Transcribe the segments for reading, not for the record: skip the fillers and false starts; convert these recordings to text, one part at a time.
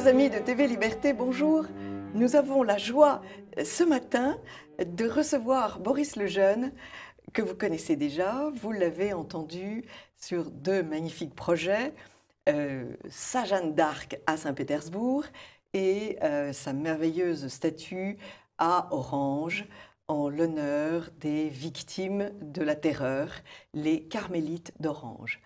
Chers amis de TV Liberté, bonjour. Nous avons la joie ce matin de recevoir Boris Lejeune, que vous connaissez déjà. Vous l'avez entendu sur deux magnifiques projets, sa Jeanne d'Arc à Saint-Pétersbourg et sa merveilleuse statue à Orange en l'honneur des victimes de la terreur, les Carmélites d'Orange.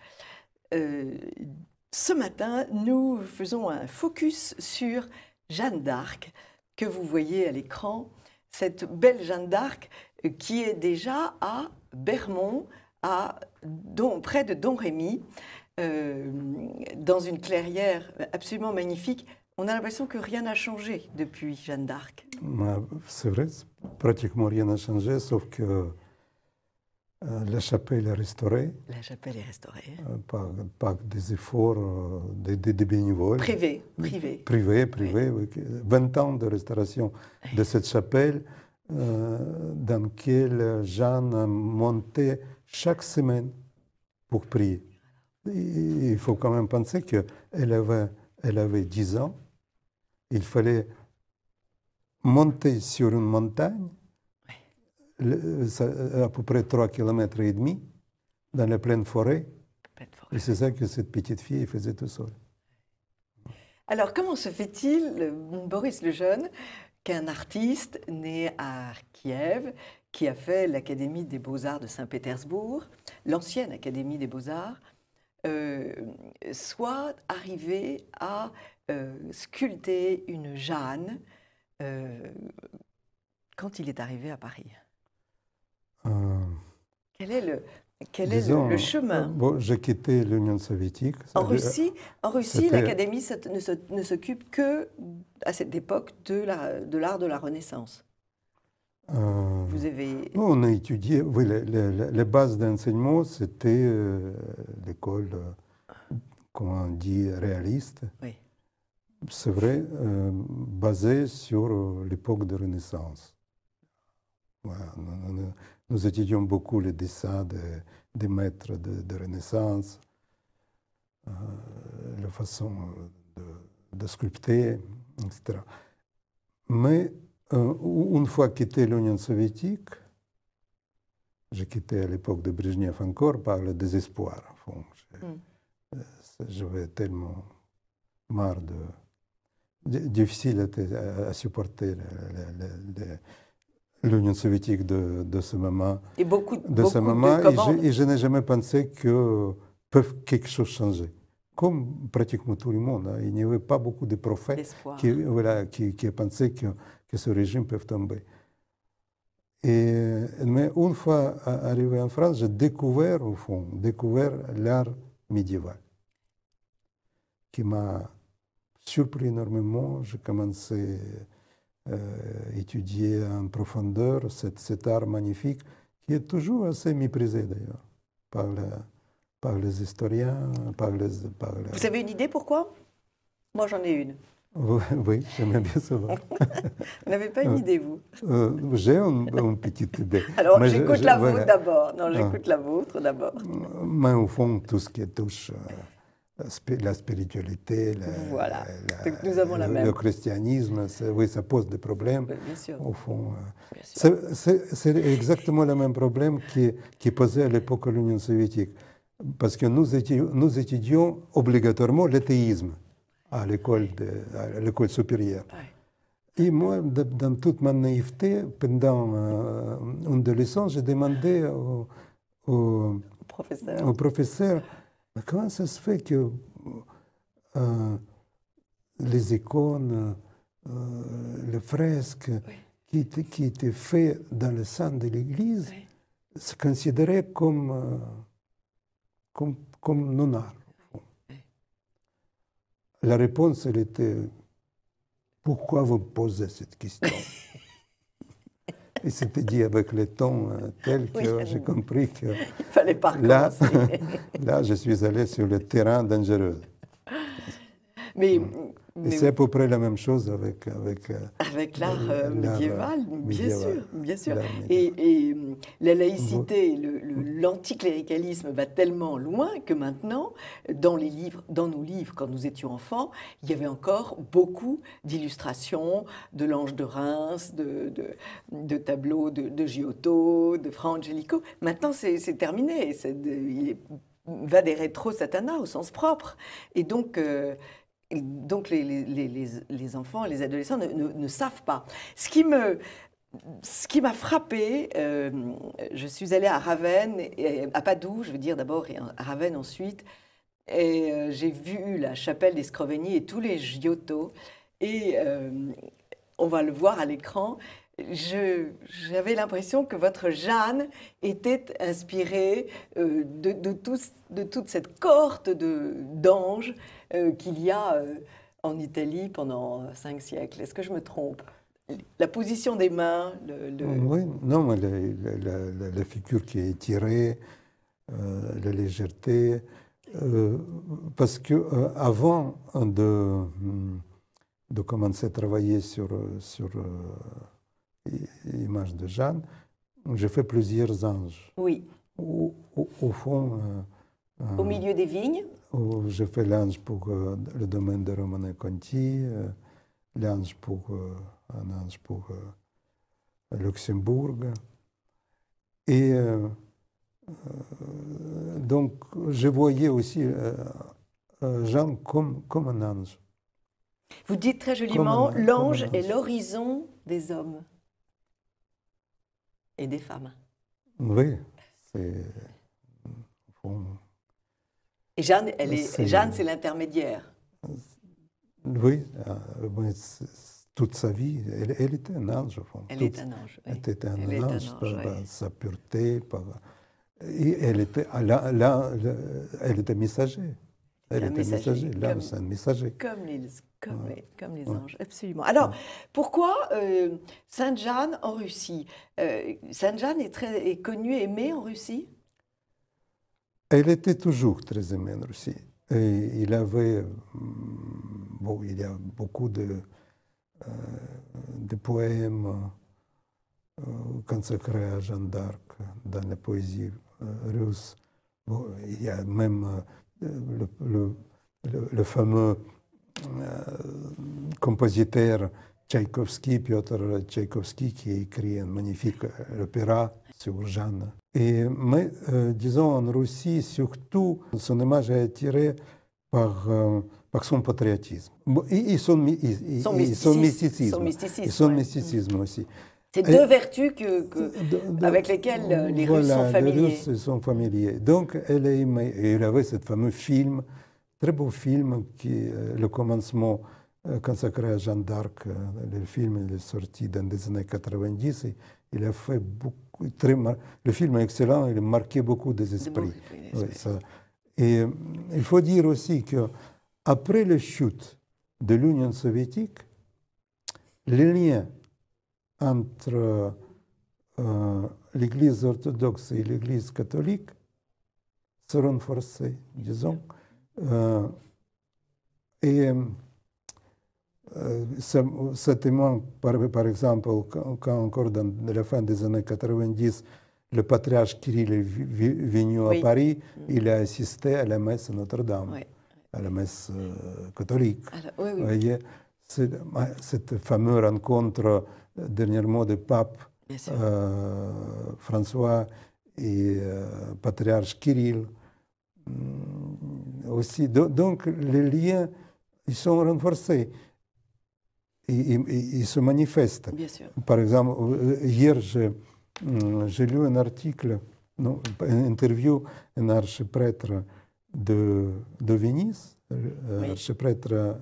Ce matin, nous faisons un focus sur Jeanne d'Arc, que vous voyez à l'écran, cette belle Jeanne d'Arc qui est déjà à Bermond, près de Domrémy, dans une clairière absolument magnifique. On a l'impression que rien n'a changé depuis Jeanne d'Arc. C'est vrai, pratiquement rien n'a changé, sauf que la chapelle est restaurée. La chapelle est restaurée. Par des efforts des bénévoles. Privé. Oui. 20 ans de restauration de cette chapelle dans laquelle Jeanne montait chaque semaine pour prier. Il faut quand même penser qu'elle avait 10 ans. Il fallait monter sur une montagne, à peu près 3,5 km dans la pleine forêt. Et c'est ça que cette petite fille faisait tout seule. Alors, comment se fait-il, Boris Lejeune, qu'un artiste né à Kiev, qui a fait l'Académie des Beaux-Arts de Saint-Pétersbourg, l'ancienne Académie des Beaux-Arts, soit arrivé à sculpter une Jeanne quand il est arrivé à Paris? Quel est le chemin? Bon, j'ai quitté l'Union soviétique. En Russie, l'Académie ne s'occupe que, à cette époque, de l'art de la Renaissance. Vous avez... On a étudié, oui, les bases d'enseignement, c'était l'école, comment on dit, réaliste. Oui. C'est vrai, basée sur l'époque de Renaissance. Voilà, nous étudions beaucoup les dessins des maîtres de Renaissance, la façon de sculpter, etc. Mais une fois quitté l'Union soviétique, j'ai quitté à l'époque de Brejnev encore par le désespoir. J'avais tellement marre difficile à supporter l'Union soviétique de ce moment. Et Et je n'ai jamais pensé que quelque chose changer. Comme pratiquement tout le monde, hein, il n'y avait pas beaucoup de prophètes qui pensaient que ce régime peut tomber. Mais une fois arrivé en France, j'ai découvert l'art médiéval qui m'a surpris énormément. J'ai commencé à étudier en profondeur cet art magnifique qui est toujours assez méprisé d'ailleurs par les historiens. Vous avez une idée pourquoi? Moi j'en ai une. Oui, j'aime bien ça. Vous n'avez pas une idée, vous? J'ai une petite idée. Alors, j'écoute la vôtre d'abord. Non, j'écoute la vôtre d'abord. Mais au fond, tout ce qui touche la spiritualité, nous avons la même. le christianisme, oui, ça pose des problèmes. Oui, bien sûr. Au fond, c'est exactement le même problème qui posait à l'époque de l'Union soviétique. Parce que nous étudions obligatoirement l'athéisme à l'école supérieure. Ouais. Et moi, dans toute ma naïveté, pendant une adolescence, j'ai demandé au professeur, mais comment ça se fait que les icônes, les fresques qui étaient faites dans le sein de l'Église, se considéraient comme non-art? La réponse, elle était « Pourquoi vous posez cette question ?» Et c'était dit avec le ton tel que j'ai compris que il fallait pas là, je suis allé sur le terrain dangereux. Mais Et c'est à peu près la même chose avec l'art médiéval, bien sûr, bien sûr. Et la laïcité, l'anticléricalisme va tellement loin que maintenant, dans nos livres, quand nous étions enfants, il y avait encore beaucoup d'illustrations de l'Ange de Reims, de tableaux de Giotto, de Fra Angelico. Maintenant, c'est terminé. Il va des rétro-satanas au sens propre. Et donc les enfants, les adolescents ne savent pas. Ce qui m'a frappée, je suis allée à Ravenne, à Padoue, je veux dire d'abord, et à Ravenne ensuite, et j'ai vu la chapelle des Scrovegni et tous les Giotto, et on va le voir à l'écran. J'avais l'impression que votre Jeanne était inspirée de toute cette cohorte d'anges qu'il y a en Italie pendant 5 siècles. Est-ce que je me trompe? La position des mains, Oui, non, mais la figure qui est tirée, la légèreté, parce que avant de commencer à travailler sur l'image de Jeanne, j'ai fait plusieurs anges. Oui. Au fond... au milieu des vignes. J'ai fait l'ange pour le domaine de Romane Conti, l'ange un ange pour Luxembourg. Et donc, je voyais aussi Jeanne comme un ange. Vous dites très joliment, l'ange est l'horizon des hommes et des femmes. Oui, c'est... Et Jeanne, c'est l'intermédiaire. Oui, toute sa vie, elle était un ange, au fond. Elle est un ange. Oui. Elle était un ange par oui. sa pureté. Et elle était messager. Elle était messager. Là, c'est un messager. Comme les anges, absolument. Alors, pourquoi Sainte Jeanne en Russie? Sainte Jeanne est connue et aimée en Russie? Elle était toujours très aimée en Russie. Et il y a beaucoup de poèmes consacrés à Jeanne d'Arc dans la poésie russe. Il y a même le fameux compositeur Tchaïkovski, Piotr Tchaïkovski, qui a écrit un magnifique opéra sur Jeanne. Mais disons, en Russie, surtout, son image est attirée par son patriotisme et son mysticisme aussi. C'est deux vertus avec lesquelles les Russes sont familiers. Les Russes sont familiers. Donc, elle a aimé. Et il avait ce fameux film, très beau film, qui est le commencement consacré à Jeanne d'Arc. Le film est sorti dans les années 90. Et il a fait beaucoup. Le film est excellent, il a marqué beaucoup des esprits. Et il faut dire aussi qu'après la chute de l'Union soviétique, les liens entre l'Église orthodoxe et l'Église catholique se renforçaient, disons. Ça témoigne, par exemple, quand encore dans la fin des années 90, le patriarche Kirill est venu à Paris, il a assisté à la messe à Notre-Dame, à la messe catholique. Alors, Vous voyez, cette fameuse rencontre dernièrement du pape François et patriarche Kirill. Aussi. Donc, les liens, ils sont renforcés. Il se manifeste. Bien sûr. Par exemple, hier, j'ai lu un article, une interview d'un archiprêtre de Venise, archiprêtre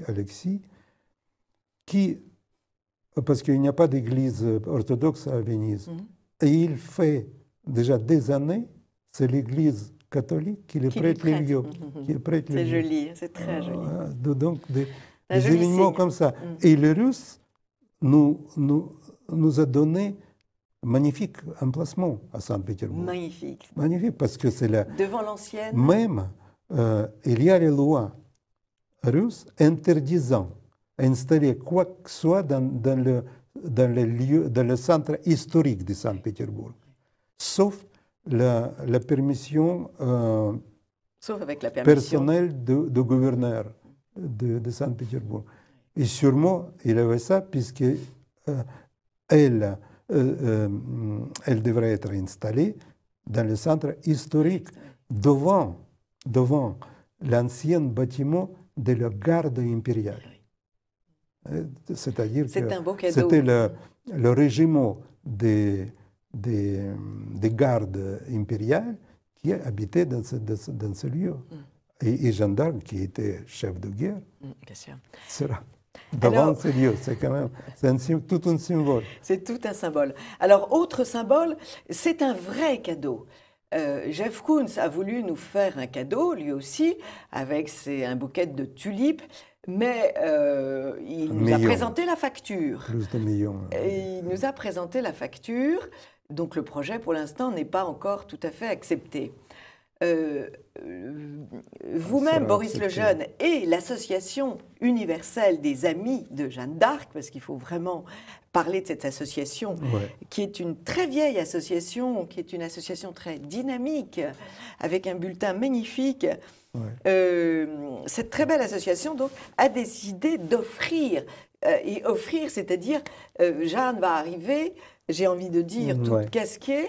Alexis, qui, parce qu'il n'y a pas d'église orthodoxe à Venise, et il fait déjà des années, c'est l'église catholique qui lui prête les lieux. C'est joli, c'est très joli. Donc, des événements comme ça. Et le Russe nous a donné un magnifique emplacement à Saint-Pétersbourg. Magnifique. Magnifique, parce que c'est là. Devant l'ancienne. Même, il y a les lois russe interdisant d'installer quoi que ce soit dans le centre historique de Saint-Pétersbourg, sauf la permission, sauf avec la permission personnelle du gouverneur de Saint-Pétersbourg. Et sûrement, il avait ça puisque elle devrait être installée dans le centre historique, devant l'ancien bâtiment de la garde impériale. C'est-à-dire que c'était le régiment des gardes impériales qui habitait dans ce lieu. Et Jeanne d'Arc, qui était chef de guerre, bien sûr, sera devant ce lieu. C'est quand même tout un symbole. C'est tout un symbole. Alors, autre symbole, c'est un vrai cadeau. Jeff Koons a voulu nous faire un cadeau, lui aussi, avec un bouquet de tulipes, mais il nous a présenté la facture. Plus de millions. Et il nous a présenté la facture, donc le projet, pour l'instant, n'est pas encore tout à fait accepté. Vous-même, Boris Lejeune, et l'Association universelle des amis de Jeanne d'Arc, parce qu'il faut vraiment parler de cette association, qui est une très vieille association, qui est une association très dynamique, avec un bulletin magnifique. Cette très belle association donc, a décidé d'offrir, et offrir, c'est-à-dire Jeanne va arriver, j'ai envie de dire, toute casquée,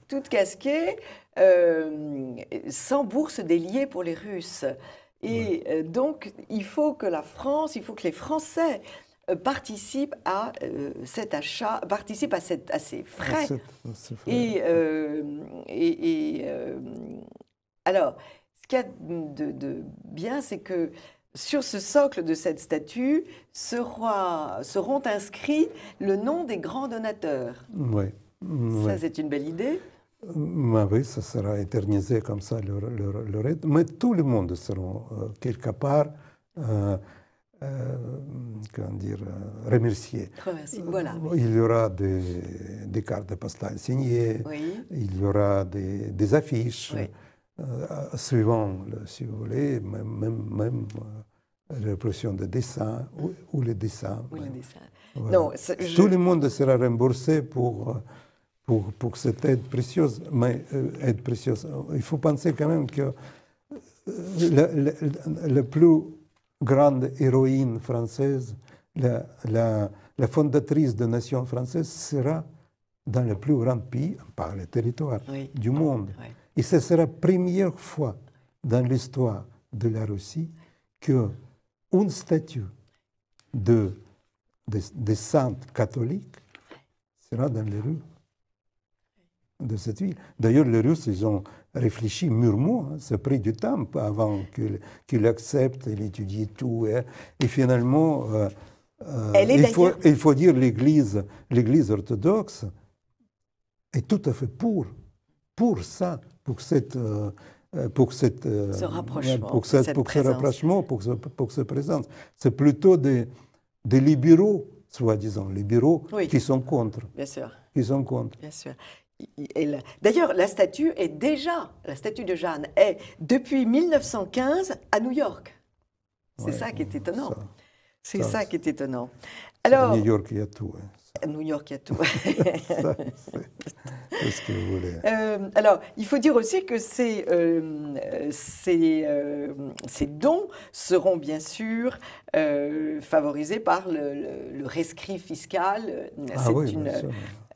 toute casquée, sans bourse déliée pour les Russes. Et donc, il faut que la France, il faut que les Français participent à cet achat, participent à ces frais. Alors, ce qu'il y a de bien, c'est que sur ce socle de cette statue seront inscrits le nom des grands donateurs. Ça, c'est une belle idée. Oui, ça sera éternisé comme ça, mais tout le monde sera quelque part comment dire, remercié. Voilà. Il y aura des cartes postales signées, il y aura des affiches, suivant, si vous voulez, même l'impression de dessin ou les dessins. Voilà. Non, tout le monde sera remboursé pour cette aide précieuse, mais aide précieuse. Il faut penser quand même que la plus grande héroïne française, la fondatrice de la nation française, sera dans le plus grand pays, par le territoire du monde. Et ce sera la première fois dans l'histoire de la Russie qu'une statue de sainte catholique sera dans les rues de cette ville. D'ailleurs, les Russes, ils ont réfléchi mûrement. Ça a pris du temps avant qu'ils acceptent, qu'ils étudient tout. Et finalement, il faut dire l'Église orthodoxe est tout à fait pour ça, pour ce rapprochement, pour cette présence. C'est plutôt des libéraux, soi-disant, libéraux qui sont contre. Bien sûr. Qui sont contre. Bien sûr. D'ailleurs, la statue de Jeanne est depuis 1915 à New York. C'est ça qui est étonnant. C'est ça qui est étonnant. Alors, à New York, il y a tout. À New York, il y a tout. C'est ce que vous voulez. Alors, il faut dire aussi que ces dons seront bien sûr favorisés par le rescrit fiscal.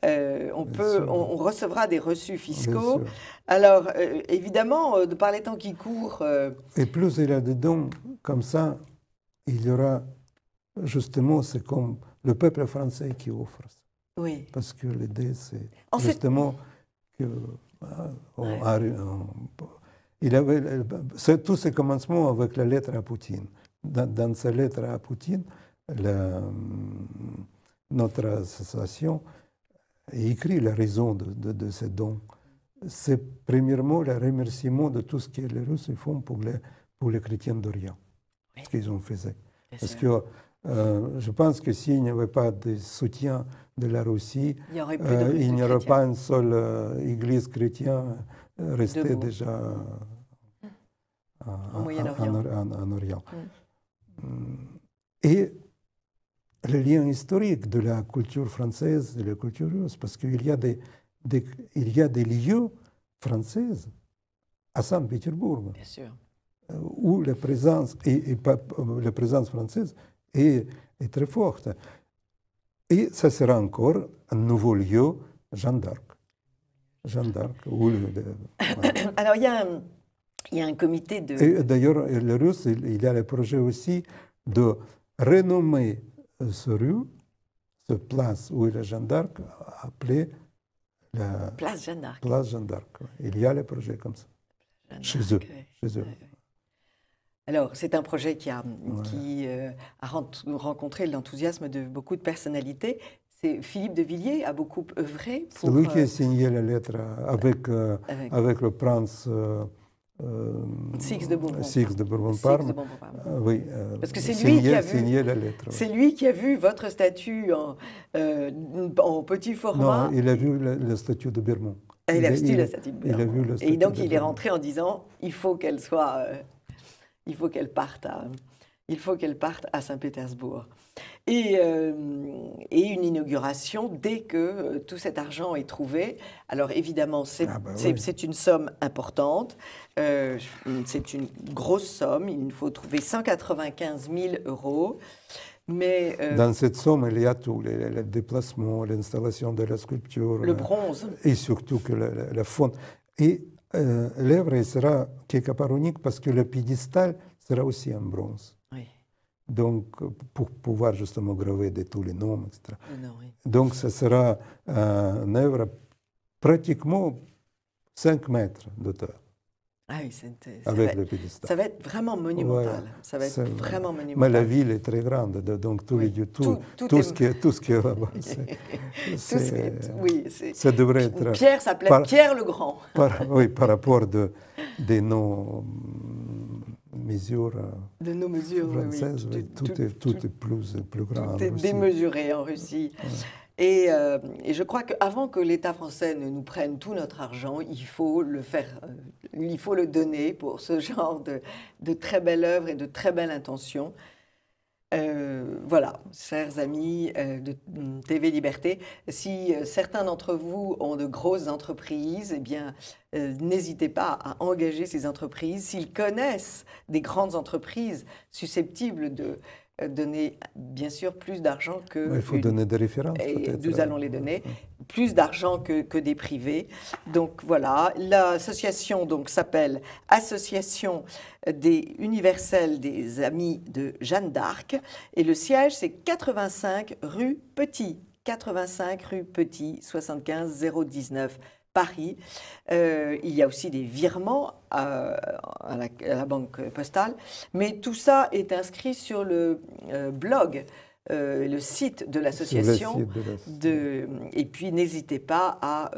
On recevra des reçus fiscaux. Alors, évidemment, par les temps qui courent... Et plus il y a des dons comme ça, il y aura justement, c'est comme le peuple français qui offre. Oui. Parce que l'idée, c'est justement que... tout ce commencement avec la lettre à Poutine. Dans sa lettre à Poutine, notre association écrit la raison de ces dons. C'est premièrement le remerciement de tout ce que les Russes font pour les chrétiens d'Orient, ce qu'ils ont fait. Parce que je pense que s'il n'y avait pas de soutien de la Russie, il n'y aurait pas une seule église chrétienne restée déjà en Moyen-Orient. En Orient. Et le lien historique de la culture française et de la culture russe, parce qu'il y a des lieux français à Saint-Pétersbourg, Bien sûr. où la présence, la présence française est très forte. Et ça sera encore un nouveau lieu, Jeanne d'Arc. Jeanne d'Arc. Alors, il y a un comité de... Et d'ailleurs, les Russes, il y a le projet aussi de renommer ce rue, ce place où est la Jeanne d'Arc, appelée la Place Jeanne d'Arc. Place Jeanne d'Arc. Il y a les projets comme ça. Chez eux. Alors, c'est un projet qui a rencontré l'enthousiasme de beaucoup de personnalités. Philippe de Villiers a beaucoup œuvré pour... C'est lui qui a signé la lettre avec le prince Six de Bourbon-Parme. Oui, parce que c'est lui qui a signé la lettre. C'est lui qui a vu votre statue en petit format. Non, il a vu la statue de Bermond. Il a vu la statue de Bermond. Il a vu la statue et donc de il est rentré en disant il faut qu'elle soit, il faut qu'elle parte à Saint-Pétersbourg. Et une inauguration dès que tout cet argent est trouvé. Alors évidemment, c'est une somme importante, c'est une grosse somme, il nous faut trouver 195 000 €. Mais, dans cette somme, il y a tout, les déplacements, l'installation de la sculpture. Le bronze. Et surtout que la fonte. Et l'œuvre sera quelque part unique parce que le piédestal sera aussi en bronze. Oui. Donc, pour pouvoir justement graver tous les noms, etc. Non, oui. Donc, ce sera une œuvre pratiquement 5 mètres d'auteur. Ah oui, avec le piédestal. Ça va être vraiment monumental. Voilà. Ça va être vraiment monumental. Mais la ville est très grande, donc tout ce qui est là-bas. Ça devrait être. Pierre s'appelait Pierre le Grand. Oui, par rapport des noms mesures de nos mesures françaises, oui. Tout est plus grand. Tout est démesuré en Russie. Ouais. Et je crois qu'avant que l'État français ne nous prenne tout notre argent, il faut le donner pour ce genre de très belle œuvre et de très belle intention. Voilà, chers amis de TV Liberté, si certains d'entre vous ont de grosses entreprises, eh bien, n'hésitez pas à engager ces entreprises. S'ils connaissent des grandes entreprises susceptibles de donner, bien sûr, plus d'argent que... Il faut donner des références, peut-être. Nous allons les donner. Plus d'argent que des privés. Donc, voilà. L'association s'appelle Association des universels des amis de Jeanne d'Arc. Et le siège, c'est 85 rue Petit. 85 rue Petit, 75 019. Paris. Il y a aussi des virements à la banque postale, mais tout ça est inscrit sur le blog, le site de l'association. Et puis n'hésitez pas à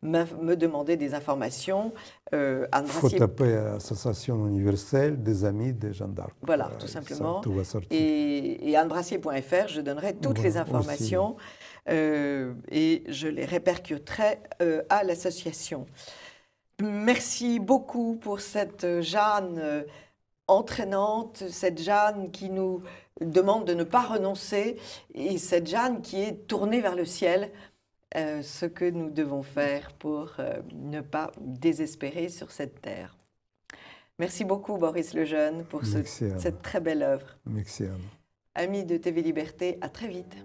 me demander des informations. Il faut taper Association universelle des amis de Jeanne d'Arc. Voilà, tout simplement. Ça, tout va sortir. Et annebrassier.fr, je donnerai toutes les informations. Aussi. Et je les répercuterai à l'association. Merci beaucoup pour cette Jeanne entraînante, cette Jeanne qui nous demande de ne pas renoncer et cette Jeanne qui est tournée vers le ciel, ce que nous devons faire pour ne pas désespérer sur cette terre. Merci beaucoup Boris Lejeune pour cette très belle œuvre. Merci Anne. Amis de TV Liberté, à très vite.